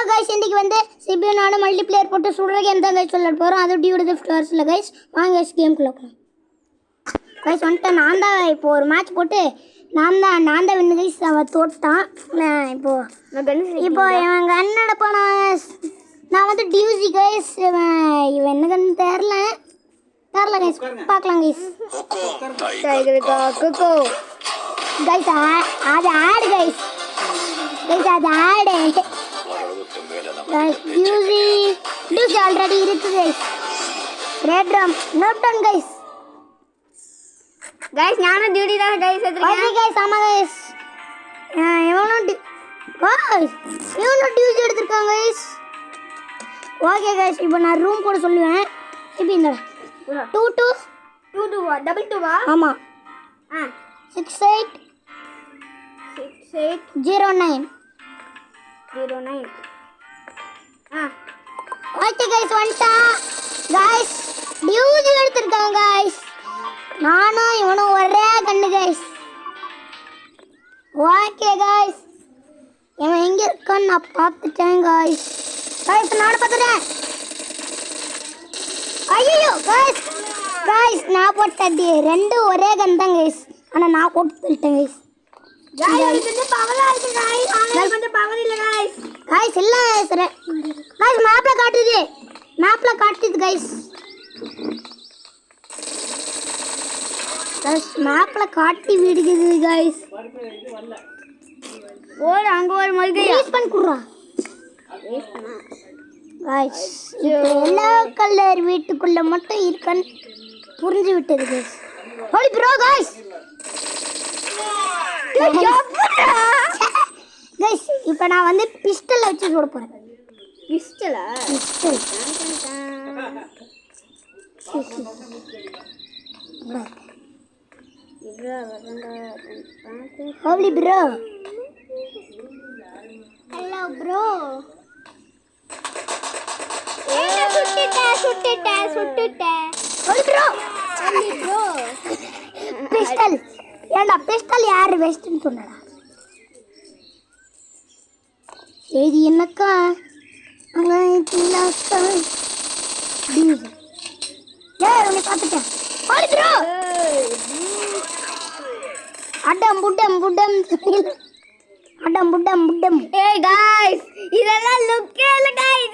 Guys இன்னைக்கு வந்து CPU நானும் மல்டிப்ளேயர் போட்டு சுடுற கேம் தான் गाइस சொல்ல போறோம். அது டியூட் தி ஸ்டார்ஸ்ல गाइस வாங்க गाइस கேம்க்குள்ள போலாம். गाइस வந்து நான் தான் இப்போ ஒரு மேட்ச் போட்டு நான் தான் வின்னு गाइस அவன் தோற்றான். இப்போ இவன் கண்ணட போனா நான் வந்து டியூசி गाइस இவன் என்ன கண்ணு தெரியல गाइस பார்க்கலாம் गाइस. கோகோ गाइस அது ஆட் गाइस அது ஆட் guys use already இருக்கு guys red drum not done guys நானும் டியூட்டி தான் guys எடுத்துறேன் ஓகே guys ஆமா guys இவனும் டியூட்டி எடுத்துட்டாங்க guys ஓகே guys இப்போ நான் ரூம் கோட் சொல்லுவேன் இப்போ இந்த 22 டபுள் 2 வா ஆமா 68 09 ஓகே गाइस வந்துட்டா गाइस டியூட்டி எடுத்துட்டாங்க गाइस நானும் இவனும் ஒரே கண்ணு गाइस ஓகே गाइस இவன் எங்க இருக்கான்னு நான் பார்த்துட்டேன் गाइस நான் பார்த்துட்டேன் ஐயோ गाइस நான் போட்டது ரெண்டு ஒரே கன் தான் गाइस ஆனா நான் போட்டுட்டேன் गाइस இது பவரா இருக்கு गाइस ஆனா கொஞ்சம் பவர் இல்ல गाइस இல்ல சரி गाइस மேப்ல காட்டுது गाइस மேப்ல காட்டி விடுகுது गाइस ஓடு அங்க ஒரு மல்கை யூஸ் பண்ணி குடுறா गाइस எல்லோ கலர் வீட்டுக்குள்ள மட்டும் இருக்கன்னு புரிஞ்சு விட்டது guys holy bro guys guys இப்போ நான் வந்து பிஸ்டல் வச்சு சுட போறேன் பிஸ்டலா pistol holy bro hello bro சுட்டுட்டேன் ஹோலி ப்ரோ பிஸ்டல் ஏண்டா பிஸ்டல் யாரு வெஸ்ட்னு சொன்னடா சரி என்னக்கா அங்க திலாக்கா டியூஸ் உன்னை பார்த்துட்டேன் ஹோலி ப்ரோ அடம் புடம் ஏய் गाइस இதெல்லாம் லுக்கே இல்ல गाइस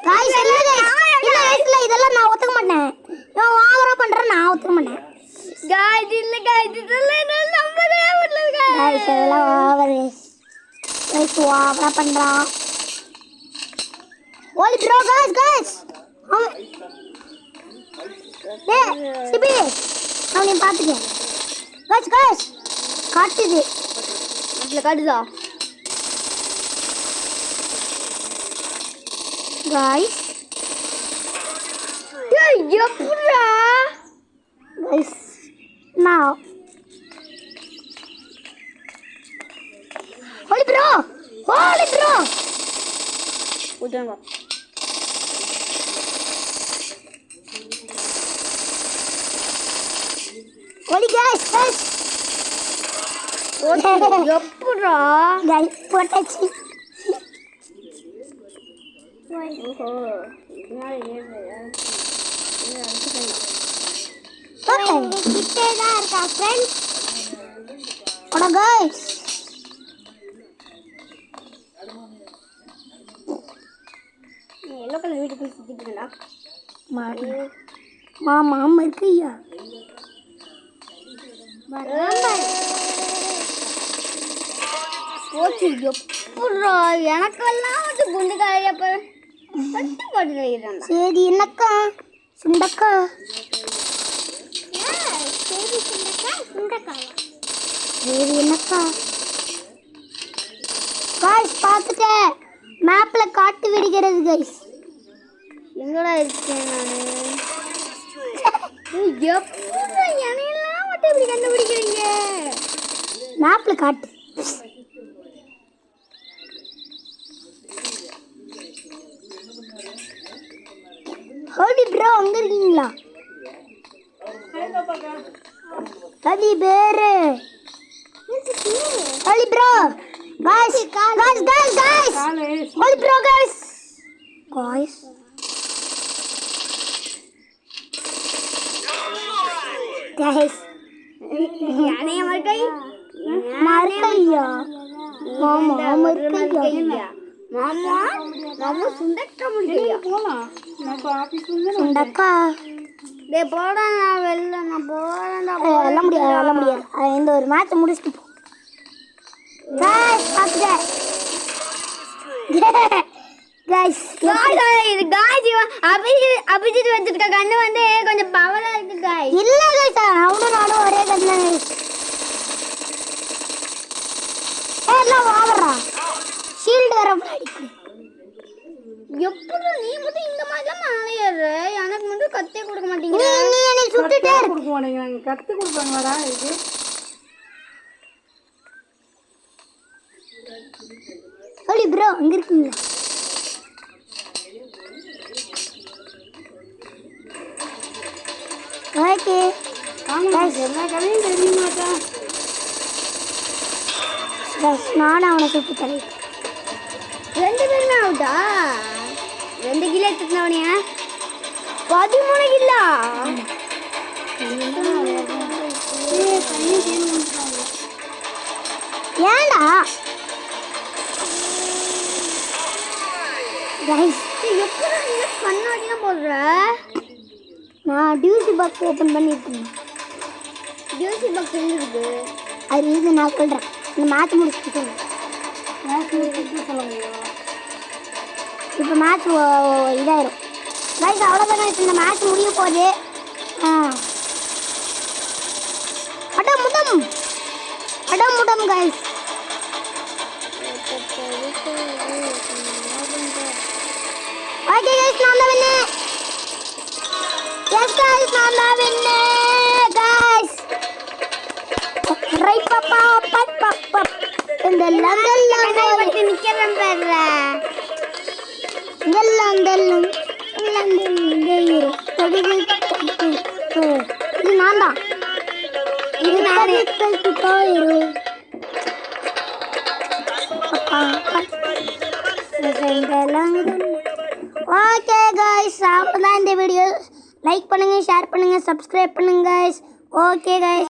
गाइस இல்ல இதெல்லாம் நான் ஒத்துக்க மாட்டேன் நான் ஓவரா பண்றேன் நான் ஒத்துக்க மாட்டேன் गाइस இல்ல गाइस இதெல்லாம் நான் நம்பவே முடியல गाइस இதெல்லாம் ஓவரா பண்றான் ஓலி ப்ரோ गाइस சிபி நான் நீ பாத்துக்க गाइस காட்டுது அதுல காட்டுதா गाइस ஏய் எப்படா गाइस now होली ब्रो உடங்க होली गाइस எப்படா गाइस போட்டாச்சு ஓஹோ இதனால ஏறலையா கிட்டே தான் இருக்கா फ्रेंड्स ஓடா गाइस எல்லோ கலர் வீட்டுக்குள்ள சுத்திட்டு இருக்கா மாமா இருக்கியா போச்சு எப்படா எனக்கெல்லாம் வந்து குண்டு காலையப்ப பட்டு போட்டு வைக்கிறான் சரி என்னக்கா சுண்டக்கா சரி சுண்டக்காயா சரி என்னக்கா गाइस பார்த்துட்டேன் மேப்ல காட்டி விடுகிறது गाइस எங்கடா இருக்கேன் நானு எப்படா என்னையெல்லாம் மட்டும் இப்படி கண்டுபிடிக்கிறீங்க மேப்ல காட்டு ஹோலி ப்ரோ அங்க இருக்கீங்களா ஹோலி பேரு holy bro guys holy bro guys யானைய மறுக்கை மறுக்கையா மாமா மறுக்கையா மாமா மாமா சுண்டக்கா முடியா போலாம் நான் ஆபீஸ் வந்து சுண்டக்கா டேய் போடா நான் வெளில நான் போறேன்டா எல்லாம் முடியாது இந்த ஒரு மேட்ச் முடிச்சிட்டு போ guys இது காய்ஸ் அபிஜித் வச்சிருக்க கண்ணு வந்து கொஞ்சம் பவரா இருக்கு காய்ஸ் இல்ல guys நானும் ஒரே கண்ணு எல்லாம் ஓவரா ஷீல்ட் வர அடிக்குது எப்படி நீ மட்டும் இந்த மாதிரி தான் மாலையற எனக்கு மட்டும் கத்தே கொடுக்க மாட்டீங்க நீ என்னை சுட்டுட்டே இருக்க கொடுக்க மாட்டேங்கிறாங்க கத்து கொடுப்பாங்களாடா இது சொல்லி ப்ரோ அங்க இருக்கீங்க ஓகே ஆமா எல்லா கதையும் தெரியுமாட்டா நானும் அவனை சுட்டு தரேன் ரெண்டு பேருமே அவுட்டா 2 கிலோ எடுத்துனவனியா 13 கிலோ ஏண்டா கைஸ் எப்படி இந்த கண்ணாடிலாம் போடுற நான் டியூசி பாக்ஸ் ஓப்பன் பண்ணியிருக்கேன் ஜூசி பாக்ஸ் எங்க இருக்கு அது இது நான் சொல்கிறேன் இந்த மேட்ச் முடிச்சுட்டு சொல்றேன். இப்போ மேட்ச் இதாயிரும் கைஸ் அவ்வளோதான் இப்போ இந்த மேட்ச் முடிய போகுது அடம் முடம் கைஸ் ஓகே கைஸ் நான் தான் வின்னு எஸ் கைஸ் நான் தான் வின்னு கைஸ் ரைட் பாப்பா பப் பப் பப் இந்த லங்கல்லாம் பத்தி நிக்கிறேன் பாரு எல்லாம் தெல்லும் இது நான் தான் இது நானே ஓகே கைஸ் அவ்வளோதான் இந்த வீடியோ லைக் பண்ணுங்க ஷேர் பண்ணுங்க சப்ஸ்கிரைப் பண்ணுங்க கைஸ் ஓகே கைஸ்